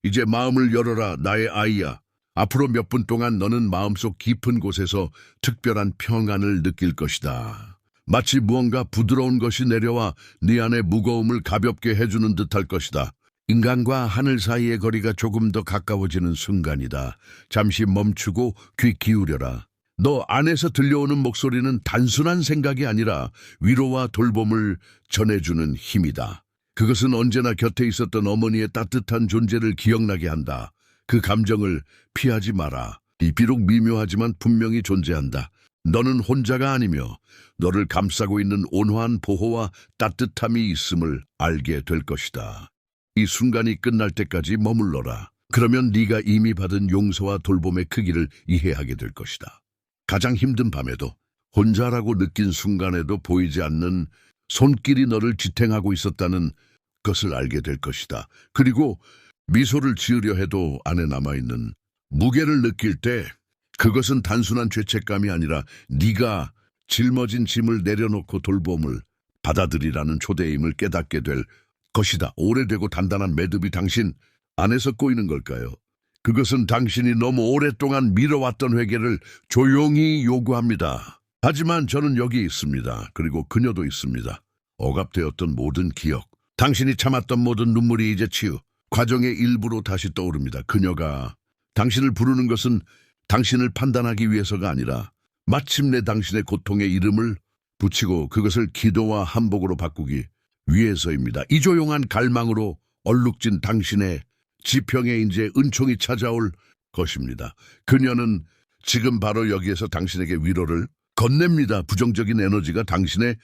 이제 마음을 열어라, 나의 아이야. 앞으로 몇 분 동안 너는 마음속 깊은 곳에서 특별한 평안을 느낄 것이다. 마치 무언가 부드러운 것이 내려와 네 안의 무거움을 가볍게 해주는 듯할 것이다. 인간과 하늘 사이의 거리가 조금 더 가까워지는 순간이다. 잠시 멈추고 귀 기울여라. 너 안에서 들려오는 목소리는 단순한 생각이 아니라 위로와 돌봄을 전해주는 힘이다. 그것은 언제나 곁에 있었던 어머니의 따뜻한 존재를 기억나게 한다. 그 감정을 피하지 마라. 비록 미묘하지만 분명히 존재한다. 너는 혼자가 아니며 너를 감싸고 있는 온화한 보호와 따뜻함이 있음을 알게 될 것이다. 이 순간이 끝날 때까지 머물러라. 그러면 네가 이미 받은 용서와 돌봄의 크기를 이해하게 될 것이다. 가장 힘든 밤에도, 혼자라고 느낀 순간에도 보이지 않는 손길이 너를 지탱하고 있었다는 것을 알게 될 것이다. 그리고 미소를 지으려 해도 안에 남아있는 무게를 느낄 때 그것은 단순한 죄책감이 아니라 네가 짊어진 짐을 내려놓고 돌봄을 받아들이라는 초대임을 깨닫게 될 것이다. 오래되고 단단한 매듭이 당신 안에서 꼬이는 걸까요? 그것은 당신이 너무 오랫동안 미뤄왔던 회개를 조용히 요구합니다. 하지만 저는 여기 있습니다. 그리고 그녀도 있습니다. 억압되었던 모든 기억, 당신이 참았던 모든 눈물이 이제 치유, 과정의 일부로 다시 떠오릅니다. 그녀가 당신을 부르는 것은 당신을 판단하기 위해서가 아니라 마침내 당신의 고통의 이름을 붙이고 그것을 기도와 한복으로 바꾸기 위해서입니다. 이 조용한 갈망으로 얼룩진 당신의 지평에 이제 은총이 찾아올 것입니다. 그녀는 지금 바로 여기에서 당신에게 위로를 건넵니다. 부정적인 에너지가 당신의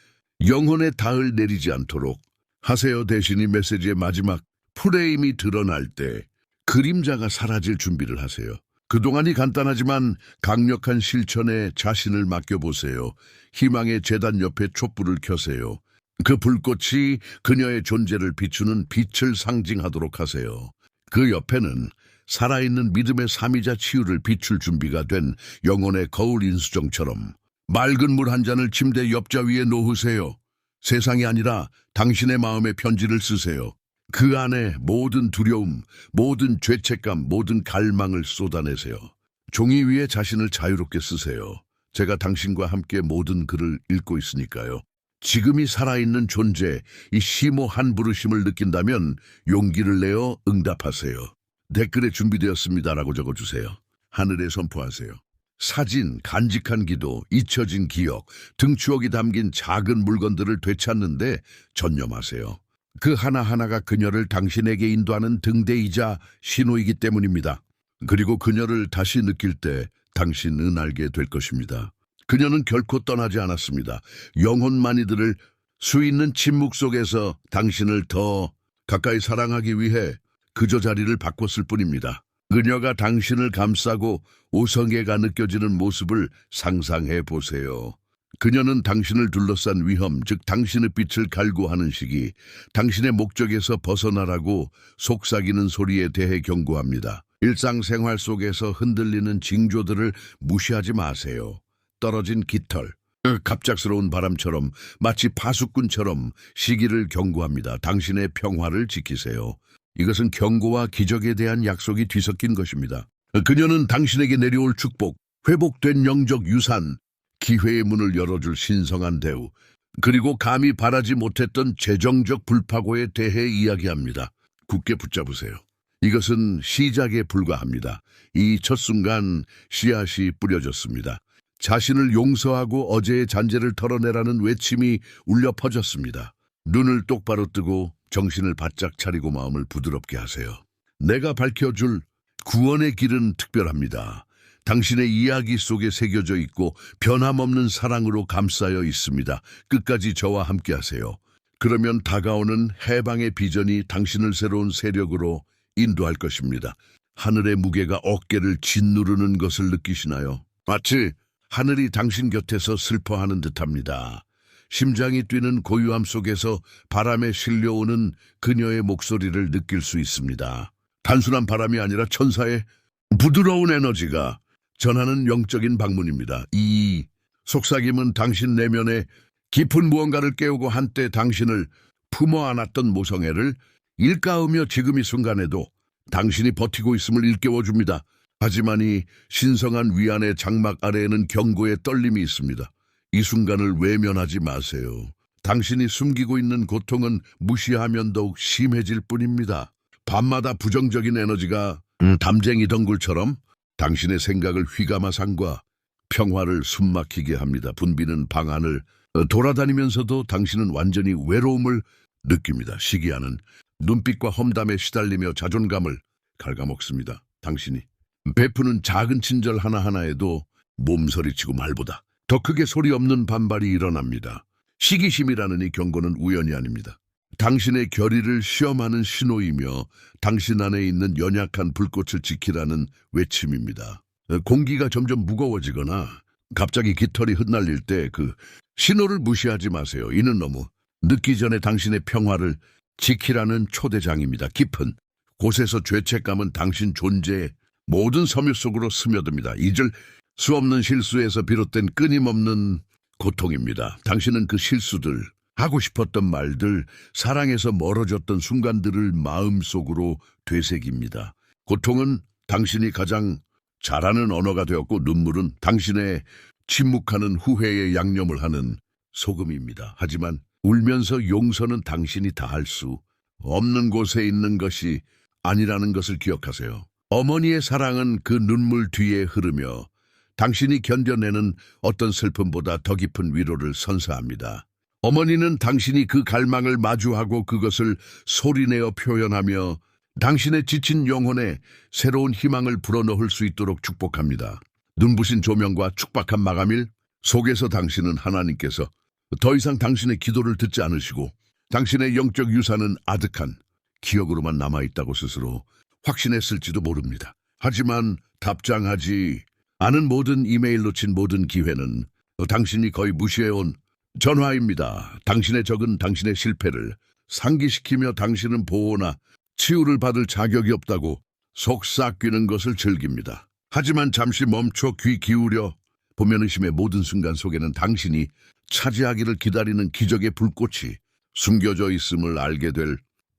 영혼에 닿을 내리지 않도록 하세요. 대신 이 메시지의 마지막 프레임이 드러날 때 그림자가 사라질 준비를 하세요. 그동안이 간단하지만 강력한 실천에 자신을 맡겨보세요. 희망의 재단 옆에 촛불을 켜세요. 그 불꽃이 그녀의 존재를 비추는 빛을 상징하도록 하세요. 그 옆에는 살아있는 믿음의 삼위자 치유를 비출 준비가 된 영혼의 거울 인수정처럼 맑은 물 한 잔을 침대 옆자 위에 놓으세요. 세상이 아니라 당신의 마음의 편지를 쓰세요. 그 안에 모든 두려움, 모든 죄책감, 모든 갈망을 쏟아내세요. 종이 위에 자신을 자유롭게 쓰세요. 제가 당신과 함께 모든 글을 읽고 있으니까요. 지금이 살아있는 존재, 이 심오한 부르심을 느낀다면 용기를 내어 응답하세요. 댓글에 준비되었습니다라고 적어주세요. 하늘에 선포하세요. 사진, 간직한 기도, 잊혀진 기억, 등추억이 담긴 작은 물건들을 되찾는데 전념하세요. 그 하나하나가 그녀를 당신에게 인도하는 등대이자 신호이기 때문입니다. 그리고 그녀를 다시 느낄 때 당신은 알게 될 것입니다. 그녀는 결코 떠나지 않았습니다. 영혼만 이들을 수 있는 침묵 속에서 당신을 더 가까이 사랑하기 위해 그저 자리를 바꿨을 뿐입니다. 그녀가 당신을 감싸고 오성애가 느껴지는 모습을 상상해 보세요. 그녀는 당신을 둘러싼 위험, 즉 당신의 빛을 갈구하는 시기, 당신의 목적에서 벗어나라고 속삭이는 소리에 대해 경고합니다. 일상생활 속에서 흔들리는 징조들을 무시하지 마세요. 떨어진 깃털, 갑작스러운 바람처럼 마치 파수꾼처럼 시기를 경고합니다. 당신의 평화를 지키세요. 이것은 경고와 기적에 대한 약속이 뒤섞인 것입니다. 그녀는 당신에게 내려올 축복, 회복된 영적 유산, 기회의 문을 열어줄 신성한 대우, 그리고 감히 바라지 못했던 재정적 불파고에 대해 이야기합니다. 굳게 붙잡으세요. 이것은 시작에 불과합니다. 이 첫 순간 씨앗이 뿌려졌습니다. 자신을 용서하고 어제의 잔재를 털어내라는 외침이 울려 퍼졌습니다. 눈을 똑바로 뜨고 정신을 바짝 차리고 마음을 부드럽게 하세요. 내가 밝혀줄 구원의 길은 특별합니다. 당신의 이야기 속에 새겨져 있고 변함없는 사랑으로 감싸여 있습니다. 끝까지 저와 함께 하세요. 그러면 다가오는 해방의 비전이 당신을 새로운 세력으로 인도할 것입니다. 하늘의 무게가 어깨를 짓누르는 것을 느끼시나요? 마치 하늘이 당신 곁에서 슬퍼하는 듯합니다. 심장이 뛰는 고요함 속에서 바람에 실려오는 그녀의 목소리를 느낄 수 있습니다. 단순한 바람이 아니라 천사의 부드러운 에너지가 전하는 영적인 방문입니다. 이 속삭임은 당신 내면에 깊은 무언가를 깨우고 한때 당신을 품어 안았던 모성애를 일까으며 지금 이 순간에도 당신이 버티고 있음을 일깨워줍니다. 하지만 이 신성한 위안의 장막 아래에는 경고의 떨림이 있습니다. 이 순간을 외면하지 마세요. 당신이 숨기고 있는 고통은 무시하면 더욱 심해질 뿐입니다. 밤마다 부정적인 에너지가 담쟁이 덩굴처럼 당신의 생각을 휘감아상과 평화를 숨막히게 합니다. 분비는 방안을 돌아다니면서도 당신은 완전히 외로움을 느낍니다. 시기하는 눈빛과 험담에 시달리며 자존감을 갉아먹습니다. 당신이 베푸는 작은 친절 하나하나에도 몸서리치고 말보다 더 크게 소리 없는 반발이 일어납니다. 시기심이라는 이 경고는 우연이 아닙니다. 당신의 결의를 시험하는 신호이며 당신 안에 있는 연약한 불꽃을 지키라는 외침입니다. 공기가 점점 무거워지거나 갑자기 깃털이 흩날릴 때 그 신호를 무시하지 마세요. 이는 너무 늦기 전에 당신의 평화를 지키라는 초대장입니다. 깊은 곳에서 죄책감은 당신 존재의 모든 섬유 속으로 스며듭니다. 잊을 수 없는 실수에서 비롯된 끊임없는 고통입니다. 당신은 그 실수들, 하고 싶었던 말들, 사랑에서 멀어졌던 순간들을 마음속으로 되새깁니다. 고통은 당신이 가장 잘하는 언어가 되었고 눈물은 당신의 침묵하는 후회에 양념을 하는 소금입니다. 하지만 울면서 용서는 당신이 다 할 수 없는 곳에 있는 것이 아니라는 것을 기억하세요. 어머니의 사랑은 그 눈물 뒤에 흐르며 당신이 견뎌내는 어떤 슬픔보다 더 깊은 위로를 선사합니다. 어머니는 당신이 그 갈망을 마주하고 그것을 소리내어 표현하며 당신의 지친 영혼에 새로운 희망을 불어넣을 수 있도록 축복합니다. 눈부신 조명과 촉박한 마감일 속에서 당신은 하나님께서 더 이상 당신의 기도를 듣지 않으시고 당신의 영적 유산은 아득한 기억으로만 남아있다고 스스로 확신했을지도 모릅니다. 하지만 답장하지 않은 모든 이메일 놓친 모든 기회는 당신이 거의 무시해온 전화입니다. 당신의 적은 당신의 실패를 상기시키며 당신은 보호나 치유를 받을 자격이 없다고 속삭이는 것을 즐깁니다. 하지만 잠시 멈춰 귀 기울여 보면 의심의 모든 순간 속에는 당신이 차지하기를 기다리는 기적의 불꽃이 숨겨져 있음을 알게 될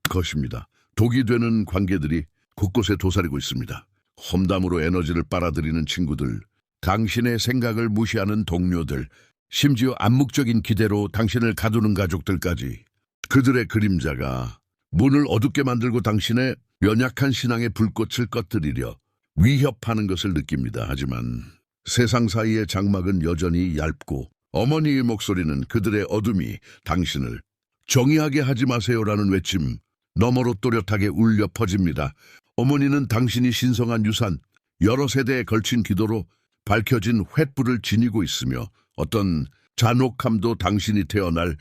것입니다. 독이 되는 관계들이 곳곳에 도사리고 있습니다. 험담으로 에너지를 빨아들이는 친구들, 당신의 생각을 무시하는 동료들, 심지어 암묵적인 기대로 당신을 가두는 가족들까지 그들의 그림자가 문을 어둡게 만들고 당신의 연약한 신앙의 불꽃을 꺼뜨리려 위협하는 것을 느낍니다. 하지만 세상 사이의 장막은 여전히 얇고 어머니의 목소리는 그들의 어둠이 당신을 정의하게 하지 마세요라는 외침 너머로 또렷하게 울려 퍼집니다. 어머니는 당신이 신성한 유산, 여러 세대에 걸친 기도로 밝혀진 횃불을 지니고 있으며 어떤 잔혹함도 당신이 태어날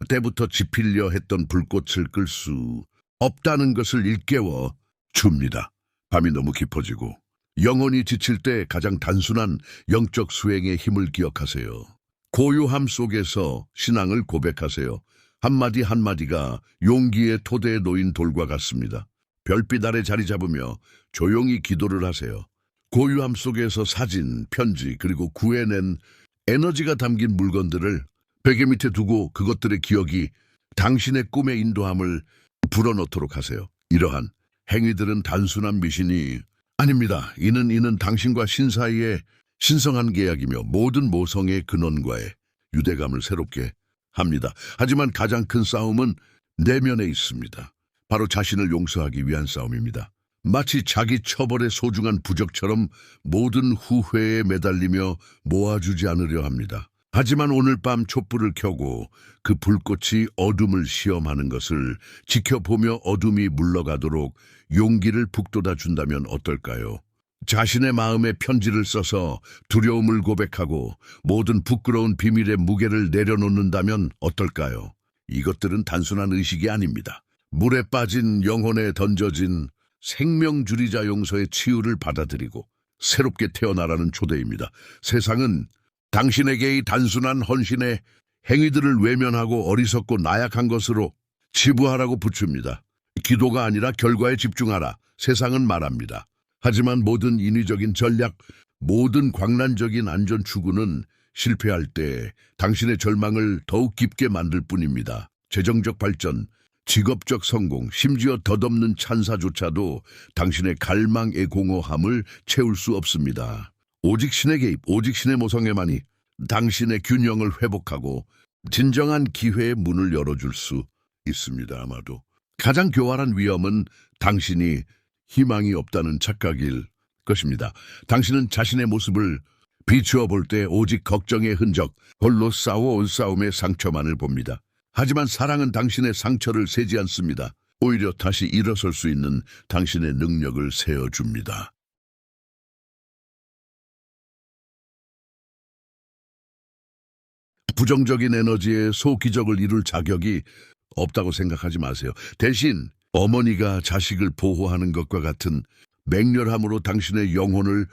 때부터 지피려 했던 불꽃을 끌 수 없다는 것을 일깨워 줍니다. 밤이 너무 깊어지고 영혼이 지칠 때 가장 단순한 영적 수행의 힘을 기억하세요. 고요함 속에서 신앙을 고백하세요. 한마디 한마디가 용기의 토대에 놓인 돌과 같습니다. 별빛 아래 자리 잡으며 조용히 기도를 하세요. 고요함 속에서 사진, 편지, 그리고 구해낸 에너지가 담긴 물건들을 베개 밑에 두고 그것들의 기억이 당신의 꿈의 인도함을 불어넣도록 하세요. 이러한 행위들은 단순한 미신이 아닙니다. 이는 당신과 신 사이의 신성한 계약이며 모든 모성의 근원과의 유대감을 새롭게 합니다. 하지만 가장 큰 싸움은 내면에 있습니다. 바로 자신을 용서하기 위한 싸움입니다. 마치 자기 처벌의 소중한 부적처럼 모든 후회에 매달리며 모아주지 않으려 합니다. 하지만 오늘 밤 촛불을 켜고 그 불꽃이 어둠을 시험하는 것을 지켜보며 어둠이 물러가도록 용기를 북돋아 준다면 어떨까요? 자신의 마음에 편지를 써서 두려움을 고백하고 모든 부끄러운 비밀의 무게를 내려놓는다면 어떨까요? 이것들은 단순한 의식이 아닙니다. 물에 빠진 영혼에 던져진 생명주리자 용서의 치유를 받아들이고 새롭게 태어나라는 초대입니다. 세상은 당신에게 이 단순한 헌신의 행위들을 외면하고 어리석고 나약한 것으로 치부하라고 붙입니다. 기도가 아니라 결과에 집중하라. 세상은 말합니다. 하지만 모든 인위적인 전략, 모든 광란적인 안전 추구는 실패할 때 당신의 절망을 더욱 깊게 만들 뿐입니다. 재정적 발전, 직업적 성공, 심지어 덧없는 찬사조차도 당신의 갈망의 공허함을 채울 수 없습니다. 오직 신의 개입, 오직 신의 모성애만이 당신의 균형을 회복하고 진정한 기회의 문을 열어줄 수 있습니다. 아마도 가장 교활한 위험은 당신이 희망이 없다는 착각일 것입니다. 당신은 자신의 모습을 비추어 볼 때 오직 걱정의 흔적, 홀로 싸워온 싸움의 상처만을 봅니다. 하지만 사랑은 당신의 상처를 세지 않습니다. 오히려 다시 일어설 수 있는 당신의 능력을 세워줍니다. 부정적인 에너지에 소기적을 이룰 자격이 없다고 생각하지 마세요. 대신 어머니가 자식을 보호하는 것과 같은 맹렬함으로 당신의 영혼을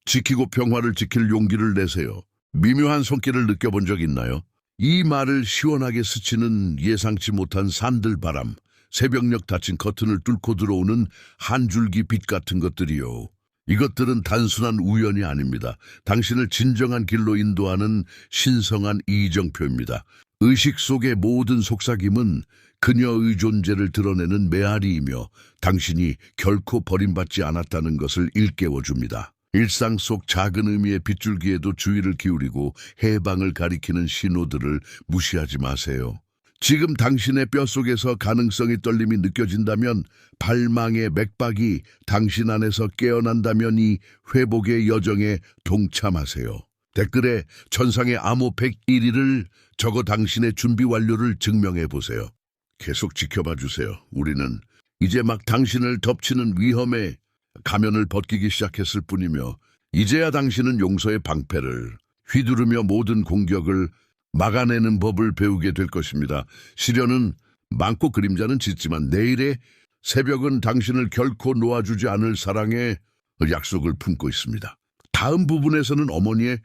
지키고 평화를 지킬 용기를 내세요. 미묘한 손길을 느껴본 적 있나요? 이 말을 시원하게 스치는 예상치 못한 산들바람, 새벽녘 닫힌 커튼을 뚫고 들어오는 한 줄기 빛 같은 것들이요. 이것들은 단순한 우연이 아닙니다. 당신을 진정한 길로 인도하는 신성한 이정표입니다. 의식 속의 모든 속삭임은 그녀의 존재를 드러내는 메아리이며 당신이 결코 버림받지 않았다는 것을 일깨워줍니다. 일상 속 작은 의미의 빗줄기에도 주의를 기울이고 해방을 가리키는 신호들을 무시하지 마세요. 지금 당신의 뼛속에서 가능성의 떨림이 느껴진다면, 발망의 맥박이 당신 안에서 깨어난다면 이 회복의 여정에 동참하세요. 댓글에 천상의 암호 101일을 적어 당신의 준비 완료를 증명해 보세요. 계속 지켜봐 주세요. 우리는 이제 막 당신을 덮치는 위험에 가면을 벗기기 시작했을 뿐이며, 이제야 당신은 용서의 방패를 휘두르며 모든 공격을 막아내는 법을 배우게 될 것입니다. 시련은 많고 그림자는 짙지만 내일의 새벽은 당신을 결코 놓아주지 않을 사랑의 약속을 품고 있습니다. 다음 부분에서는 어머니의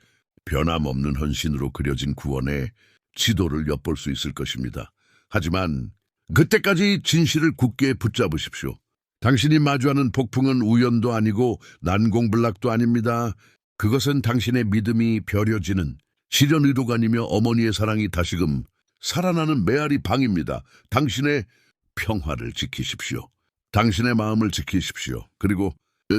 변함없는 헌신으로 그려진 구원의 지도를 엿볼 수 있을 것입니다. 하지만 그때까지 진실을 굳게 붙잡으십시오. 당신이 마주하는 폭풍은 우연도 아니고 난공불락도 아닙니다. 그것은 당신의 믿음이 벼려지는 실현 의도가 아니며 어머니의 사랑이 다시금 살아나는 메아리 방입니다. 당신의 평화를 지키십시오. 당신의 마음을 지키십시오. 그리고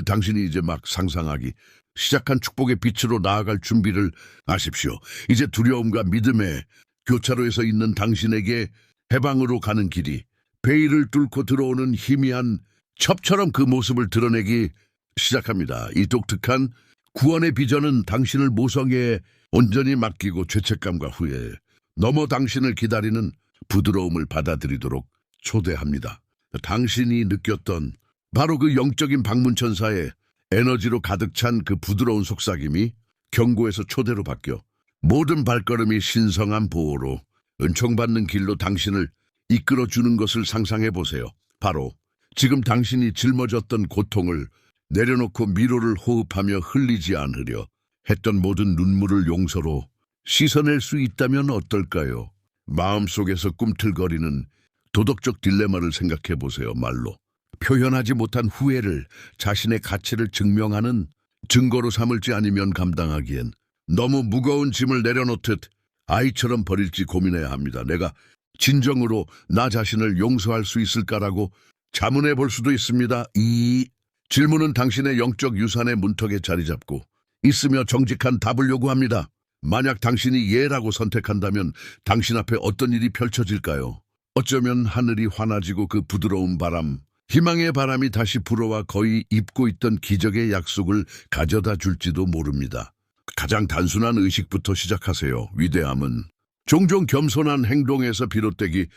당신이 이제 막 상상하기 시작한 축복의 빛으로 나아갈 준비를 하십시오. 이제 두려움과 믿음의 교차로에서 있는 당신에게 해방으로 가는 길이 베일을 뚫고 들어오는 희미한 첩처럼 그 모습을 드러내기 시작합니다. 이 독특한 구원의 비전은 당신을 모성애에 온전히 맡기고 죄책감과 후회, 넘어 당신을 기다리는 부드러움을 받아들이도록 초대합니다. 당신이 느꼈던 바로 그 영적인 방문천사의 에너지로 가득 찬 그 부드러운 속삭임이 경고에서 초대로 바뀌어 모든 발걸음이 신성한 보호로 은총받는 길로 당신을 이끌어주는 것을 상상해 보세요. 바로 지금 당신이 짊어졌던 고통을 내려놓고 미로를 호흡하며 흘리지 않으려 했던 모든 눈물을 용서로 씻어낼 수 있다면 어떨까요? 마음속에서 꿈틀거리는 도덕적 딜레마를 생각해 보세요. 말로 표현하지 못한 후회를 자신의 가치를 증명하는 증거로 삼을지 아니면 감당하기엔 너무 무거운 짐을 내려놓듯 아이처럼 버릴지 고민해야 합니다. 내가 진정으로 나 자신을 용서할 수 있을까라고 자문해 볼 수도 있습니다. 이 질문은 당신의 영적 유산의 문턱에 자리 잡고 있으며 정직한 답을 요구합니다. 만약 당신이 예라고 선택한다면 당신 앞에 어떤 일이 펼쳐질까요? 어쩌면 하늘이 환해지고 그 부드러운 바람, 희망의 바람이 다시 불어와 거의 입고 있던 기적의 약속을 가져다 줄지도 모릅니다. 가장 단순한 의식부터 시작하세요. 위대함은 종종 겸손한 행동에서 비롯되기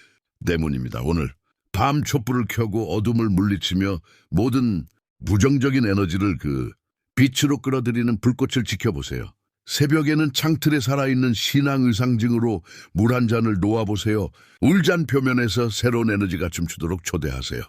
때문입니다. 오늘 밤 촛불을 켜고 어둠을 물리치며 모든 부정적인 에너지를 그 빛으로 끌어들이는 불꽃을 지켜보세요. 새벽에는 창틀에 살아있는 신앙의 상징으로 물 한 잔을 놓아보세요. 울잔 표면에서 새로운 에너지가 춤추도록 초대하세요.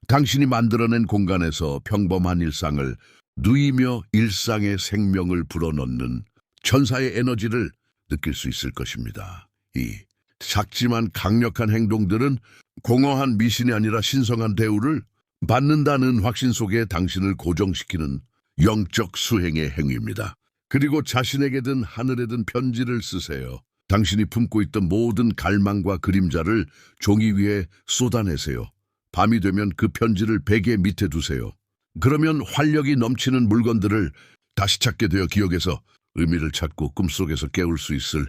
당신이 만들어낸 공간에서 평범한 일상을 누이며 일상의 생명을 불어넣는 천사의 에너지를 느낄 수 있을 것입니다. 이 작지만 강력한 행동들은 공허한 미신이 아니라 신성한 대우를 받는다는 확신 속에 당신을 고정시키는 영적 수행의 행위입니다. 그리고 자신에게든 하늘에든 편지를 쓰세요. 당신이 품고 있던 모든 갈망과 그림자를 종이 위에 쏟아내세요. 밤이 되면 그 편지를 베개 밑에 두세요. 그러면 활력이 넘치는 물건들을 다시 찾게 되어 기억에서 의미를 찾고 꿈속에서 깨울 수 있을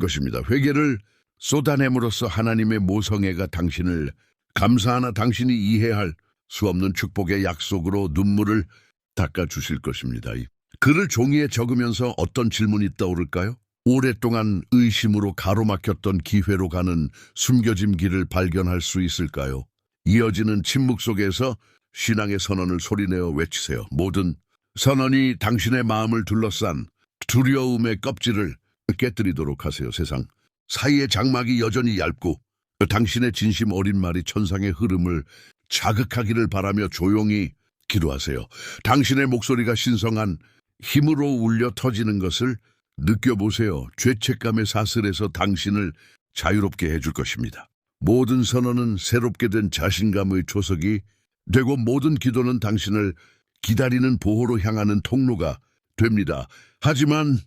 것입니다. 회개를 쏟아냄으로써 하나님의 모성애가 당신을 감사하나 당신이 이해할 수 없는 축복의 약속으로 눈물을 닦아주실 것입니다. 글을 종이에 적으면서 어떤 질문이 떠오를까요? 오랫동안 의심으로 가로막혔던 기회로 가는 숨겨진 길을 발견할 수 있을까요? 이어지는 침묵 속에서 신앙의 선언을 소리내어 외치세요. 모든 선언이 당신의 마음을 둘러싼 두려움의 껍질을 깨뜨리도록 하세요. 세상 사이의 장막이 여전히 얇고 당신의 진심 어린 말이 천상의 흐름을 자극하기를 바라며 조용히 기도하세요. 당신의 목소리가 신성한 힘으로 울려 터지는 것을 느껴보세요. 죄책감의 사슬에서 당신을 자유롭게 해줄 것입니다. 모든 선언은 새롭게 된 자신감의 초석이 되고 모든 기도는 당신을 기다리는 보호로 향하는 통로가 됩니다. 하지만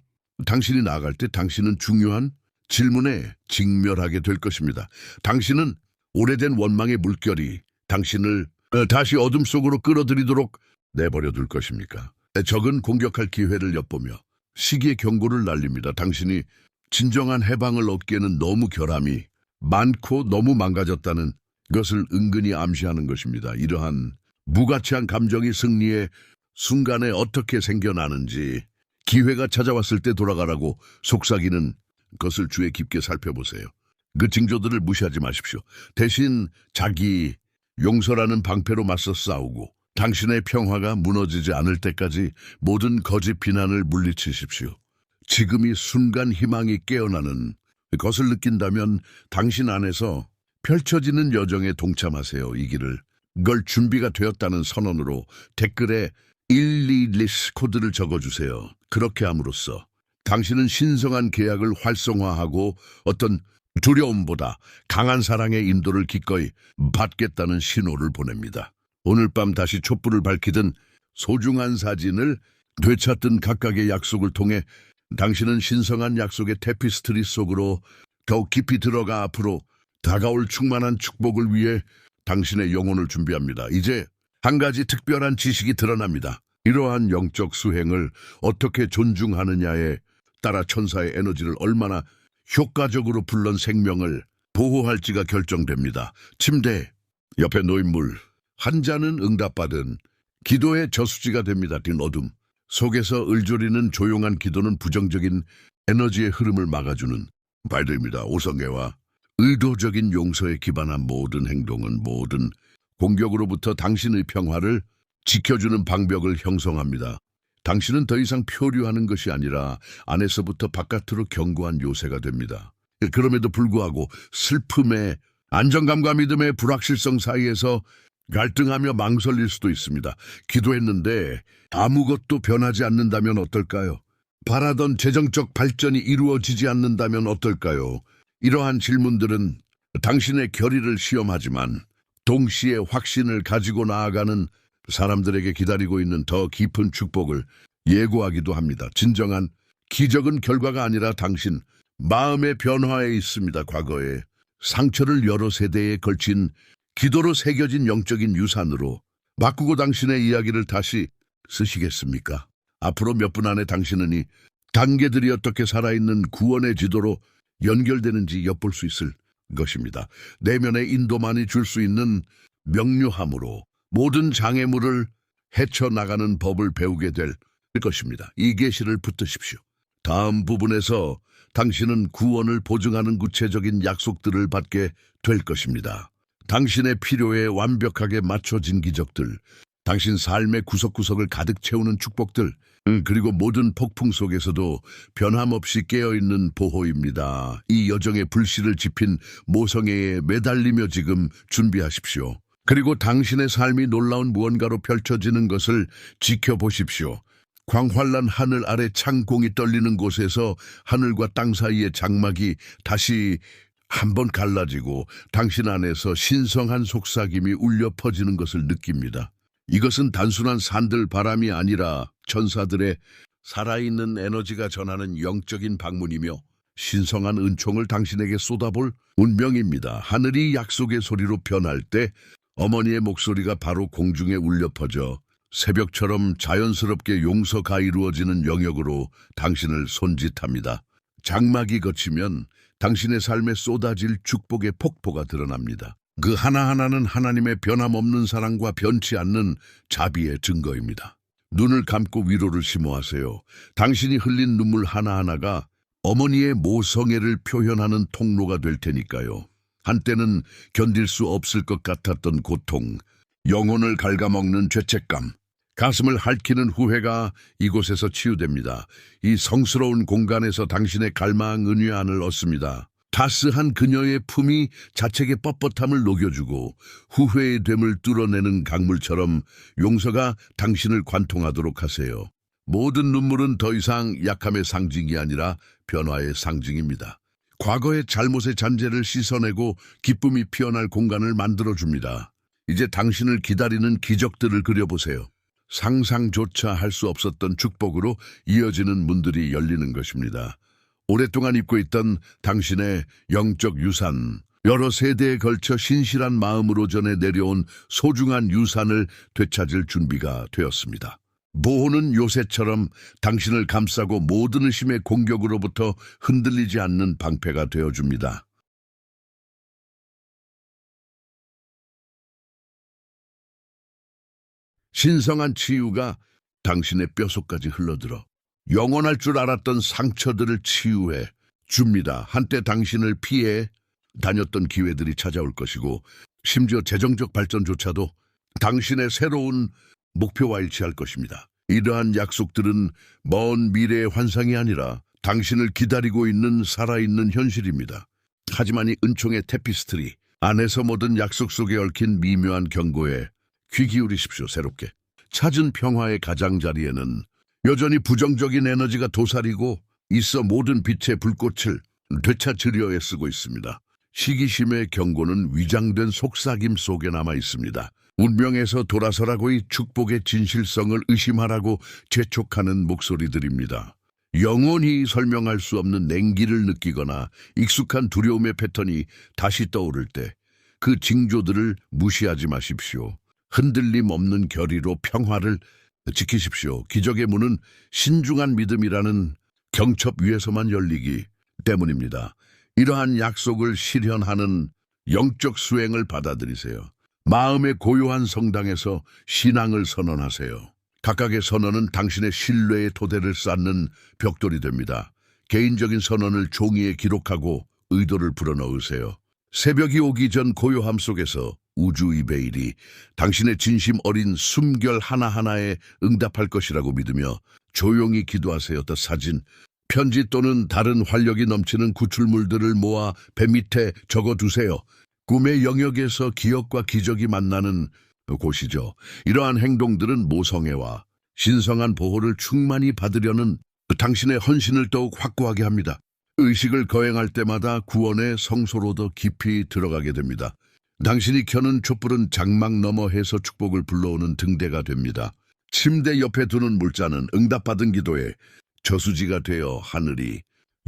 당신이 나아갈 때 당신은 중요한 질문에 직면하게 될 것입니다. 당신은 오래된 원망의 물결이 당신을 다시 어둠 속으로 끌어들이도록 내버려 둘 것입니까? 적은 공격할 기회를 엿보며 시기의 경고를 날립니다. 당신이 진정한 해방을 얻기에는 너무 결함이 많고 너무 망가졌다는 것을 은근히 암시하는 것입니다. 이러한 무가치한 감정이 승리의 순간에 어떻게 생겨나는지 기회가 찾아왔을 때 돌아가라고 속삭이는 것을 주의 깊게 살펴보세요. 그 징조들을 무시하지 마십시오. 대신 자기 용서라는 방패로 맞서 싸우고 당신의 평화가 무너지지 않을 때까지 모든 거짓 비난을 물리치십시오. 지금이 순간 희망이 깨어나는 것을 느낀다면 당신 안에서 펼쳐지는 여정에 동참하세요. 이 길을 그걸 준비가 되었다는 선언으로 댓글에 121 코드를 적어주세요. 그렇게 함으로써 당신은 신성한 계약을 활성화하고 어떤 두려움보다 강한 사랑의 인도를 기꺼이 받겠다는 신호를 보냅니다. 오늘 밤 다시 촛불을 밝히든 소중한 사진을 되찾든 각각의 약속을 통해 당신은 신성한 약속의 테피스트리 속으로 더욱 깊이 들어가 앞으로 다가올 충만한 축복을 위해 당신의 영혼을 준비합니다. 이제 한 가지 특별한 지식이 드러납니다. 이러한 영적 수행을 어떻게 존중하느냐에 따라 천사의 에너지를 얼마나 효과적으로 불런 생명을 보호할지가 결정됩니다. 침대 옆에 놓인 물 한 잔은 응답받은 기도의 저수지가 됩니다. 긴 어둠 속에서 을조리는 조용한 기도는 부정적인 에너지의 흐름을 막아주는 바이더입니다. 오성애와 의도적인 용서에 기반한 모든 행동은 모든 공격으로부터 당신의 평화를 지켜주는 방벽을 형성합니다. 당신은 더 이상 표류하는 것이 아니라 안에서부터 바깥으로 견고한 요새가 됩니다. 그럼에도 불구하고 슬픔의 안정감과 믿음의 불확실성 사이에서 갈등하며 망설일 수도 있습니다. 기도했는데 아무것도 변하지 않는다면 어떨까요? 바라던 재정적 발전이 이루어지지 않는다면 어떨까요? 이러한 질문들은 당신의 결의를 시험하지만 동시에 확신을 가지고 나아가는 사람들에게 기다리고 있는 더 깊은 축복을 예고하기도 합니다. 진정한 기적은 결과가 아니라 당신 마음의 변화에 있습니다. 과거에 상처를 여러 세대에 걸친 기도로 새겨진 영적인 유산으로 바꾸고 당신의 이야기를 다시 쓰시겠습니까? 앞으로 몇 분 안에 당신은 이 단계들이 어떻게 살아있는 구원의 지도로 연결되는지 엿볼 수 있을 것입니다. 내면의 인도만이 줄 수 있는 명료함으로 모든 장애물을 헤쳐나가는 법을 배우게 될 것입니다. 이 계시를 붙드십시오. 다음 부분에서 당신은 구원을 보증하는 구체적인 약속들을 받게 될 것입니다. 당신의 필요에 완벽하게 맞춰진 기적들, 당신 삶의 구석구석을 가득 채우는 축복들, 그리고 모든 폭풍 속에서도 변함없이 깨어있는 보호입니다. 이 여정의 불씨를 지핀 모성애에 매달리며 지금 준비하십시오. 그리고 당신의 삶이 놀라운 무언가로 펼쳐지는 것을 지켜보십시오. 광활한 하늘 아래 창공이 떨리는 곳에서 하늘과 땅 사이의 장막이 다시 한번 갈라지고 당신 안에서 신성한 속삭임이 울려 퍼지는 것을 느낍니다. 이것은 단순한 산들 바람이 아니라 천사들의 살아있는 에너지가 전하는 영적인 방문이며 신성한 은총을 당신에게 쏟아볼 운명입니다. 하늘이 약속의 소리로 변할 때 어머니의 목소리가 바로 공중에 울려 퍼져 새벽처럼 자연스럽게 용서가 이루어지는 영역으로 당신을 손짓합니다. 장막이 거치면 당신의 삶에 쏟아질 축복의 폭포가 드러납니다. 그 하나하나는 하나님의 변함없는 사랑과 변치 않는 자비의 증거입니다. 눈을 감고 위로를 심호하세요. 당신이 흘린 눈물 하나하나가 어머니의 모성애를 표현하는 통로가 될 테니까요. 한때는 견딜 수 없을 것 같았던 고통, 영혼을 갉아먹는 죄책감, 가슴을 핥히는 후회가 이곳에서 치유됩니다. 이 성스러운 공간에서 당신의 갈망 은유안을 얻습니다. 따스한 그녀의 품이 자책의 뻣뻣함을 녹여주고 후회의 됨을 뚫어내는 강물처럼 용서가 당신을 관통하도록 하세요. 모든 눈물은 더 이상 약함의 상징이 아니라 변화의 상징입니다. 과거의 잘못의 잔재를 씻어내고 기쁨이 피어날 공간을 만들어줍니다. 이제 당신을 기다리는 기적들을 그려보세요. 상상조차 할 수 없었던 축복으로 이어지는 문들이 열리는 것입니다. 오랫동안 입고 있던 당신의 영적 유산, 여러 세대에 걸쳐 신실한 마음으로 전해 내려온 소중한 유산을 되찾을 준비가 되었습니다. 모호는 요새처럼 당신을 감싸고 모든 의심의 공격으로부터 흔들리지 않는 방패가 되어줍니다. 신성한 치유가 당신의 뼛속까지 흘러들어 영원할 줄 알았던 상처들을 치유해 줍니다. 한때 당신을 피해 다녔던 기회들이 찾아올 것이고 심지어 재정적 발전조차도 당신의 새로운 목표와 일치할 것입니다. 이러한 약속들은 먼 미래의 환상이 아니라 당신을 기다리고 있는 살아있는 현실입니다. 하지만 이 은총의 테피스트리 안에서 모든 약속 속에 얽힌 미묘한 경고에 귀 기울이십시오. 새롭게 찾은 평화의 가장자리에는 여전히 부정적인 에너지가 도사리고 있어 모든 빛의 불꽃을 되찾으려 애쓰고 있습니다. 시기심의 경고는 위장된 속삭임 속에 남아 있습니다. 운명에서 돌아서라고 이 축복의 진실성을 의심하라고 재촉하는 목소리들입니다. 영원히 설명할 수 없는 냉기를 느끼거나 익숙한 두려움의 패턴이 다시 떠오를 때 그 징조들을 무시하지 마십시오. 흔들림 없는 결의로 평화를 지키십시오. 기적의 문은 신중한 믿음이라는 경첩 위에서만 열리기 때문입니다. 이러한 약속을 실현하는 영적 수행을 받아들이세요. 마음의 고요한 성당에서 신앙을 선언하세요. 각각의 선언은 당신의 신뢰의 토대를 쌓는 벽돌이 됩니다. 개인적인 선언을 종이에 기록하고 의도를 불어넣으세요. 새벽이 오기 전 고요함 속에서 우주 이베일이 당신의 진심 어린 숨결 하나하나에 응답할 것이라고 믿으며 조용히 기도하세요. 더 사진, 편지 또는 다른 활력이 넘치는 구출물들을 모아 배 밑에 적어두세요. 꿈의 영역에서 기억과 기적이 만나는 곳이죠. 이러한 행동들은 모성애와 신성한 보호를 충만히 받으려는 당신의 헌신을 더욱 확고하게 합니다. 의식을 거행할 때마다 구원의 성소로 더 깊이 들어가게 됩니다. 당신이 켜는 촛불은 장막 너머 해서 축복을 불러오는 등대가 됩니다. 침대 옆에 두는 물자는 응답받은 기도에 저수지가 되어 하늘이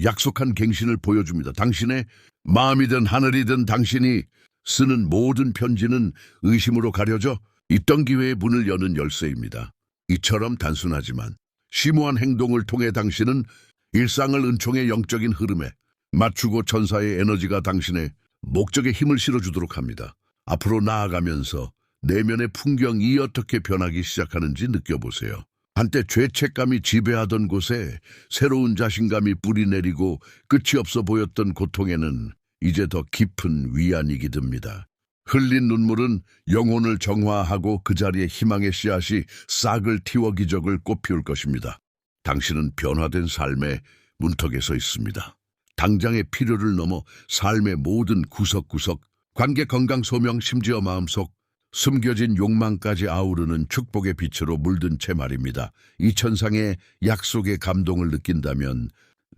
약속한 갱신을 보여줍니다. 당신의 마음이든 하늘이든 당신이 쓰는 모든 편지는 의심으로 가려져 있던 기회의 문을 여는 열쇠입니다. 이처럼 단순하지만 심오한 행동을 통해 당신은 일상을 은총의 영적인 흐름에 맞추고 천사의 에너지가 당신의 목적에 힘을 실어주도록 합니다. 앞으로 나아가면서 내면의 풍경이 어떻게 변하기 시작하는지 느껴보세요. 한때 죄책감이 지배하던 곳에 새로운 자신감이 뿌리내리고 끝이 없어 보였던 고통에는 이제 더 깊은 위안이 깃듭니다. 흘린 눈물은 영혼을 정화하고 그 자리에 희망의 씨앗이 싹을 틔워 기적을 꽃피울 것입니다. 당신은 변화된 삶의 문턱에 서 있습니다. 당장의 필요를 넘어 삶의 모든 구석구석, 관계 건강 소명 심지어 마음속 숨겨진 욕망까지 아우르는 축복의 빛으로 물든 채 말입니다. 이 천상의 약속의 감동을 느낀다면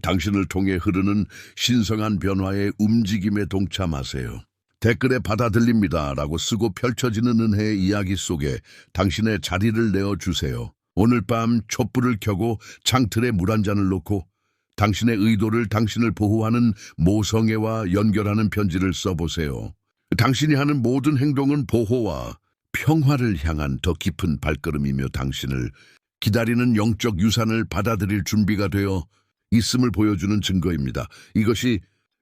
당신을 통해 흐르는 신성한 변화의 움직임에 동참하세요. 댓글에 받아들립니다 라고 쓰고 펼쳐지는 은혜의 이야기 속에 당신의 자리를 내어주세요. 오늘 밤 촛불을 켜고 창틀에 물 한 잔을 놓고 당신의 의도를 당신을 보호하는 모성애와 연결하는 편지를 써보세요. 당신이 하는 모든 행동은 보호와 평화를 향한 더 깊은 발걸음이며 당신을 기다리는 영적 유산을 받아들일 준비가 되어 있음을 보여주는 증거입니다. 이것이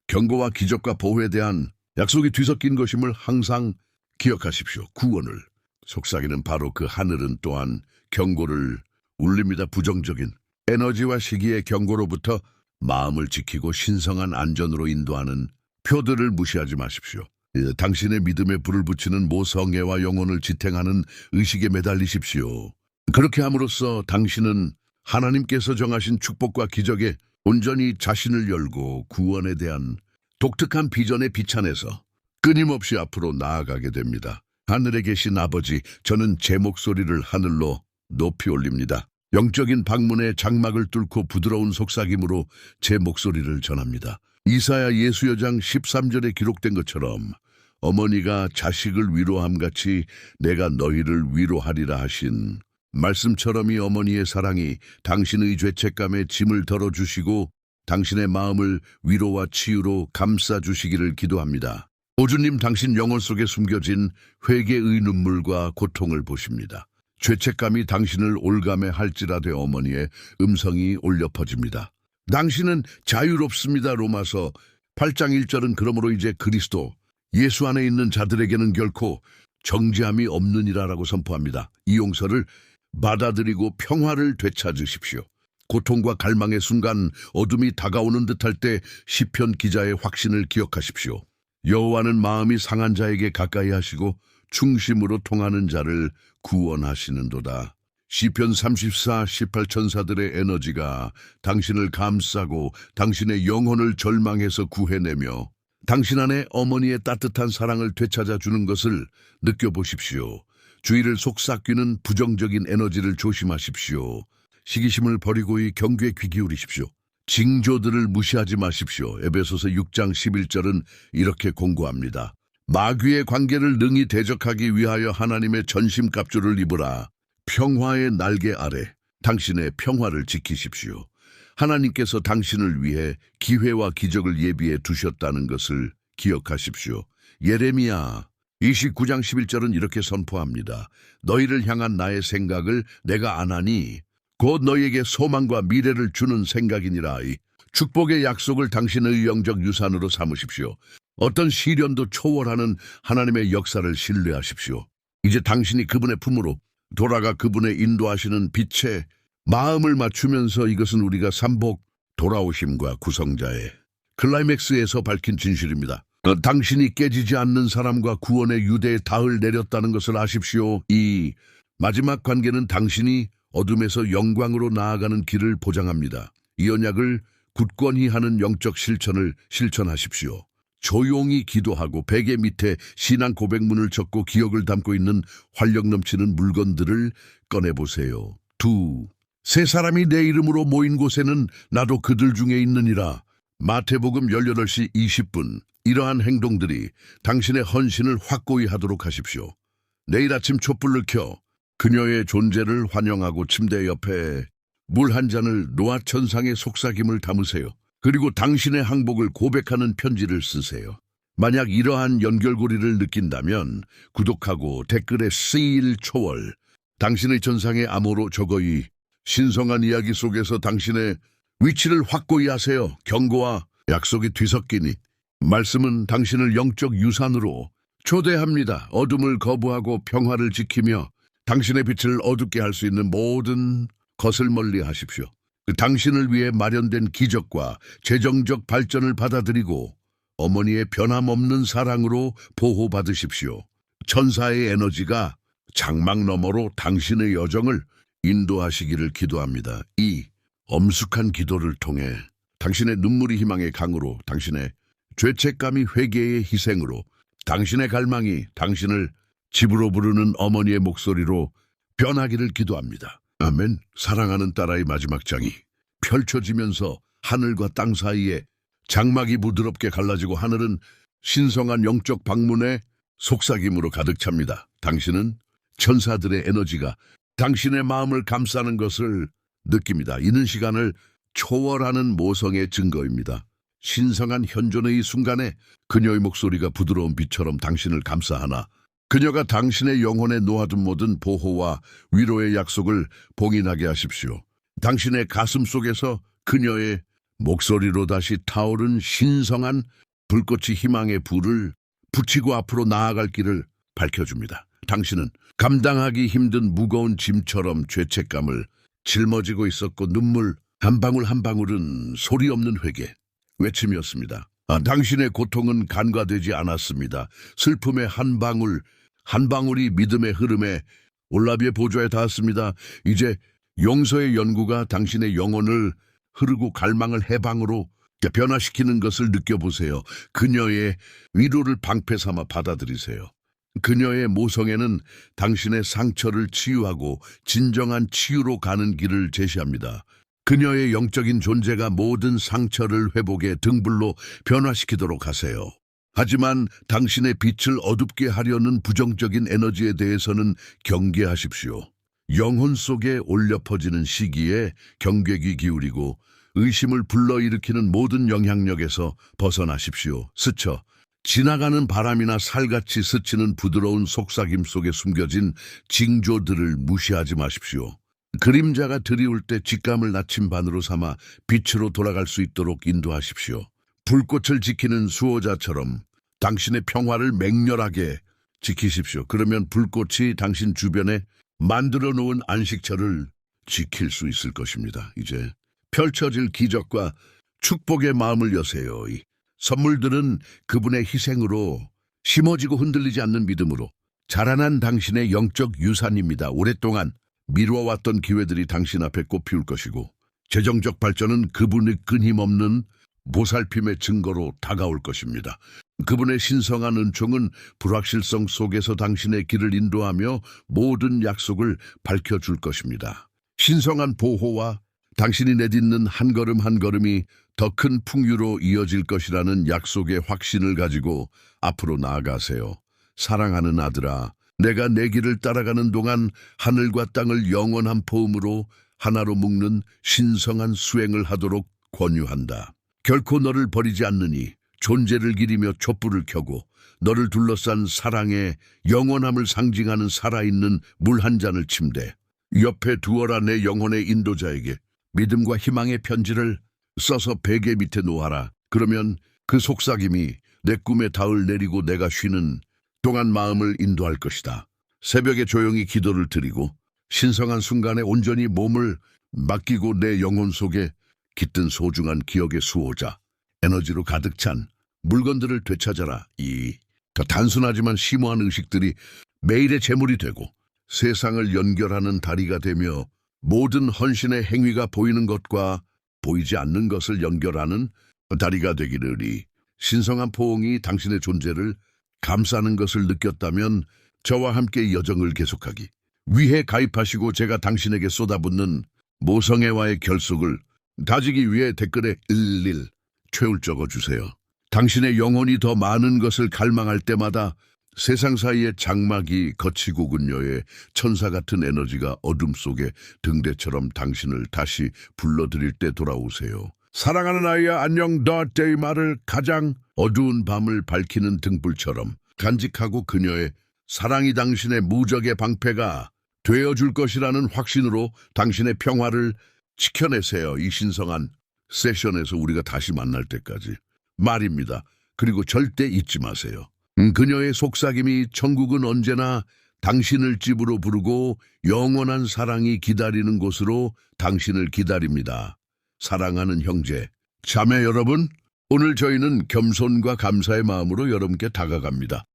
경고와 기적과 보호에 대한 약속이 뒤섞인 것임을 항상 기억하십시오. 구원을 속삭이는 바로 그 하늘은 또한 경고를 울립니다. 부정적인 에너지와 시기의 경고로부터 마음을 지키고 신성한 안전으로 인도하는 표들을 무시하지 마십시오. 당신의 믿음에 불을 붙이는 모성애와 영혼을 지탱하는 의식에 매달리십시오. 그렇게 함으로써 당신은 하나님께서 정하신 축복과 기적에 온전히 자신을 열고 구원에 대한 독특한 비전의 빛 안에서 끊임없이 앞으로 나아가게 됩니다. 하늘에 계신 아버지, 저는 제 목소리를 하늘로 높이 올립니다. 영적인 방문의 장막을 뚫고 부드러운 속삭임으로 제 목소리를 전합니다. 이사야 예수여장 13절에 기록된 것처럼 어머니가 자식을 위로함같이 내가 너희를 위로하리라 하신 말씀처럼 이 어머니의 사랑이 당신의 죄책감에 짐을 덜어주시고 당신의 마음을 위로와 치유로 감싸주시기를 기도합니다. 오주님, 당신 영혼 속에 숨겨진 회개의 눈물과 고통을 보십니다. 죄책감이 당신을 올가매 할지라되 어머니의 음성이 울려 퍼집니다. 당신은 자유롭습니다. 로마서 8장 1절은 그러므로 이제 그리스도 예수 안에 있는 자들에게는 결코 정죄함이 없느니라라고 선포합니다. 이 용서를 받아들이고 평화를 되찾으십시오. 고통과 갈망의 순간 어둠이 다가오는 듯할 때 시편 기자의 확신을 기억하십시오. 여호와는 마음이 상한 자에게 가까이 하시고 충심으로 통하는 자를 구원하시는도다. 시편 34, 18 천사들의 에너지가 당신을 감싸고 당신의 영혼을 절망해서 구해내며 당신 안에 어머니의 따뜻한 사랑을 되찾아주는 것을 느껴보십시오. 주위를 속삭이는 부정적인 에너지를 조심하십시오. 시기심을 버리고 이 경계에 귀 기울이십시오. 징조들을 무시하지 마십시오. 에베소서 6장 11절은 이렇게 공고합니다. 마귀의 관계를 능히 대적하기 위하여 하나님의 전심갑주를 입으라. 평화의 날개 아래 당신의 평화를 지키십시오. 하나님께서 당신을 위해 기회와 기적을 예비해 두셨다는 것을 기억하십시오. 예레미야 29장 11절은 이렇게 선포합니다. 너희를 향한 나의 생각을 내가 아나니 곧 너희에게 소망과 미래를 주는 생각이니라. 이 축복의 약속을 당신의 영적 유산으로 삼으십시오. 어떤 시련도 초월하는 하나님의 역사를 신뢰하십시오. 이제 당신이 그분의 품으로 돌아가 그분의 인도하시는 빛에 마음을 맞추면서 이것은 우리가 삼복 돌아오심과 구성자의 클라이맥스에서 밝힌 진실입니다. 당신이 깨지지 않는 사람과 구원의 유대에 닿을 내렸다는 것을 아십시오. 이 마지막 관계는 당신이 어둠에서 영광으로 나아가는 길을 보장합니다. 이 언약을 굳건히 하는 영적 실천을 실천하십시오. 조용히 기도하고 베개 밑에 신앙 고백문을 적고 기억을 담고 있는 활력 넘치는 물건들을 꺼내보세요. 세 사람이 내 이름으로 모인 곳에는 나도 그들 중에 있느니라. 마태복음 18시 20분. 이러한 행동들이 당신의 헌신을 확고히 하도록 하십시오. 내일 아침 촛불을 켜 그녀의 존재를 환영하고 침대 옆에 물 한 잔을 놓아 천상의 속삭임을 담으세요. 그리고 당신의 항복을 고백하는 편지를 쓰세요. 만약 이러한 연결고리를 느낀다면 구독하고 댓글에 쓰일 초월, 당신의 전상의 암호로 적어이 신성한 이야기 속에서 당신의 위치를 확고히 하세요. 경고와 약속이 뒤섞이니 말씀은 당신을 영적 유산으로 초대합니다. 어둠을 거부하고 평화를 지키며 당신의 빛을 어둡게 할 수 있는 모든 것을 멀리 하십시오. 당신을 위해 마련된 기적과 재정적 발전을 받아들이고 어머니의 변함없는 사랑으로 보호받으십시오. 천사의 에너지가 장막 너머로 당신의 여정을 인도하시기를 기도합니다. 이 엄숙한 기도를 통해 당신의 눈물이 희망의 강으로, 당신의 죄책감이 회개의 희생으로, 당신의 갈망이 당신을 집으로 부르는 어머니의 목소리로 변하기를 기도합니다. 아멘. 사랑하는 딸아이, 마지막 장이 펼쳐지면서 하늘과 땅 사이에 장막이 부드럽게 갈라지고 하늘은 신성한 영적 방문의 속삭임으로 가득 찹니다. 당신은 천사들의 에너지가 당신의 마음을 감싸는 것을 느낍니다. 이는 시간을 초월하는 모성의 증거입니다. 신성한 현존의 순간에 그녀의 목소리가 부드러운 빛처럼 당신을 감싸하나 그녀가 당신의 영혼에 놓아둔 모든 보호와 위로의 약속을 봉인하게 하십시오. 당신의 가슴 속에서 그녀의 목소리로 다시 타오른 신성한 불꽃이 희망의 불을 붙이고 앞으로 나아갈 길을 밝혀줍니다. 당신은 감당하기 힘든 무거운 짐처럼 죄책감을 짊어지고 있었고 눈물 한 방울 한 방울은 소리 없는 회개, 외침이었습니다. 당신의 고통은 간과되지 않았습니다. 슬픔의 한 방울, 한 방울이 믿음의 흐름에 올라비의 보좌에 닿았습니다. 이제 용서의 연구가 당신의 영혼을 흐르고 갈망을 해방으로 변화시키는 것을 느껴보세요. 그녀의 위로를 방패 삼아 받아들이세요. 그녀의 모성애는 당신의 상처를 치유하고 진정한 치유로 가는 길을 제시합니다. 그녀의 영적인 존재가 모든 상처를 회복의 등불로 변화시키도록 하세요. 하지만 당신의 빛을 어둡게 하려는 부정적인 에너지에 대해서는 경계하십시오. 영혼 속에 올려 퍼지는 시기에 경계귀 기울이고 의심을 불러일으키는 모든 영향력에서 벗어나십시오. 스쳐 지나가는 바람이나 살같이 스치는 부드러운 속삭임 속에 숨겨진 징조들을 무시하지 마십시오. 그림자가 드리울 때 직감을 나침반으로 삼아 빛으로 돌아갈 수 있도록 인도하십시오. 불꽃을 지키는 수호자처럼 당신의 평화를 맹렬하게 지키십시오. 그러면 불꽃이 당신 주변에 만들어 놓은 안식처를 지킬 수 있을 것입니다. 이제 펼쳐질 기적과 축복의 마음을 여세요. 이 선물들은 그분의 희생으로 심어지고 흔들리지 않는 믿음으로 자라난 당신의 영적 유산입니다. 오랫동안 미뤄왔던 기회들이 당신 앞에 꽃피울 것이고 재정적 발전은 그분의 끊임없는 보살핌의 증거로 다가올 것입니다. 그분의 신성한 은총은 불확실성 속에서 당신의 길을 인도하며 모든 약속을 밝혀줄 것입니다. 신성한 보호와 당신이 내딛는 한 걸음 한 걸음이 더 큰 풍요로 이어질 것이라는 약속의 확신을 가지고 앞으로 나아가세요. 사랑하는 아들아, 내가 내 길을 따라가는 동안 하늘과 땅을 영원한 포음으로 하나로 묶는 신성한 수행을 하도록 권유한다. 결코 너를 버리지 않느니 존재를 기리며 촛불을 켜고 너를 둘러싼 사랑의 영원함을 상징하는 살아있는 물 한 잔을 침대 옆에 두어라. 내 영혼의 인도자에게 믿음과 희망의 편지를 써서 베개 밑에 놓아라. 그러면 그 속삭임이 내 꿈에 닿을 내리고 내가 쉬는 동안 마음을 인도할 것이다. 새벽에 조용히 기도를 드리고 신성한 순간에 온전히 몸을 맡기고 내 영혼 속에 깃든 소중한 기억의 수호자, 에너지로 가득 찬 물건들을 되찾아라. 이 더 단순하지만 심오한 의식들이 매일의 제물이 되고 세상을 연결하는 다리가 되며 모든 헌신의 행위가 보이는 것과 보이지 않는 것을 연결하는 다리가 되기를. 신성한 포옹이 당신의 존재를 감싸는 것을 느꼈다면 저와 함께 여정을 계속하기 위해 가입하시고 제가 당신에게 쏟아붓는 모성애와의 결속을 다지기 위해 댓글에 11 최울 적어주세요. 당신의 영혼이 더 많은 것을 갈망할 때마다 세상 사이의 장막이 거치고 그녀의 천사 같은 에너지가 어둠 속에 등대처럼 당신을 다시 불러들일 때 돌아오세요. 사랑하는 아이야, 안녕. 더 데이 말을 가장 어두운 밤을 밝히는 등불처럼 간직하고 그녀의 사랑이 당신의 무적의 방패가 되어줄 것이라는 확신으로 당신의 평화를 지켜내세요. 이 신성한 세션에서 우리가 다시 만날 때까지 말입니다. 그리고 절대 잊지 마세요. 그녀의 속삭임이 천국은 언제나 당신을 집으로 부르고 영원한 사랑이 기다리는 곳으로 당신을 기다립니다. 사랑하는 형제, 자매 여러분, 오늘 저희는 겸손과 감사의 마음으로 여러분께 다가갑니다.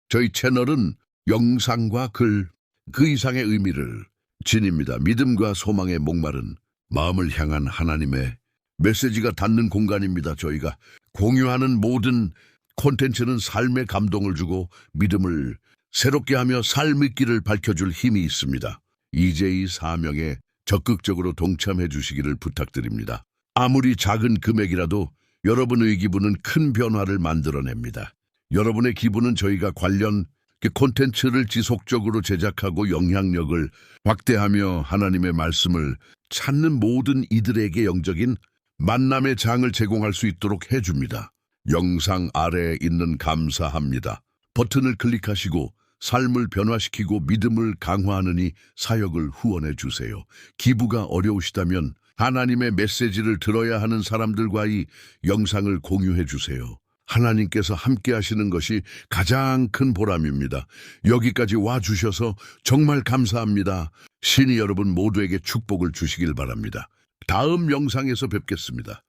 저희 채널은 영상과 글, 그 이상의 의미를 지닙니다. 믿음과 소망의 목마른 마음을 향한 하나님의 메시지가 닿는 공간입니다. 저희가 공유하는 모든 콘텐츠는 삶의 감동을 주고 믿음을 새롭게 하며 삶의 길을 밝혀줄 힘이 있습니다. 이제 이 사명에 적극적으로 동참해 주시기를 부탁드립니다. 아무리 작은 금액이라도 여러분의 기분은 큰 변화를 만들어냅니다. 여러분의 기분은 저희가 관련 콘텐츠를 지속적으로 제작하고 영향력을 확대하며 하나님의 말씀을 찾는 모든 이들에게 영적인 만남의 장을 제공할 수 있도록 해줍니다. 영상 아래에 있는 감사합니다 버튼을 클릭하시고 삶을 변화시키고 믿음을 강화하는 이 사역을 후원해 주세요. 기부가 어려우시다면 하나님의 메시지를 들어야 하는 사람들과 이 영상을 공유해 주세요. 하나님께서 함께 하시는 것이 가장 큰 보람입니다. 여기까지 와주셔서 정말 감사합니다. 신이 여러분 모두에게 축복을 주시길 바랍니다. 다음 영상에서 뵙겠습니다.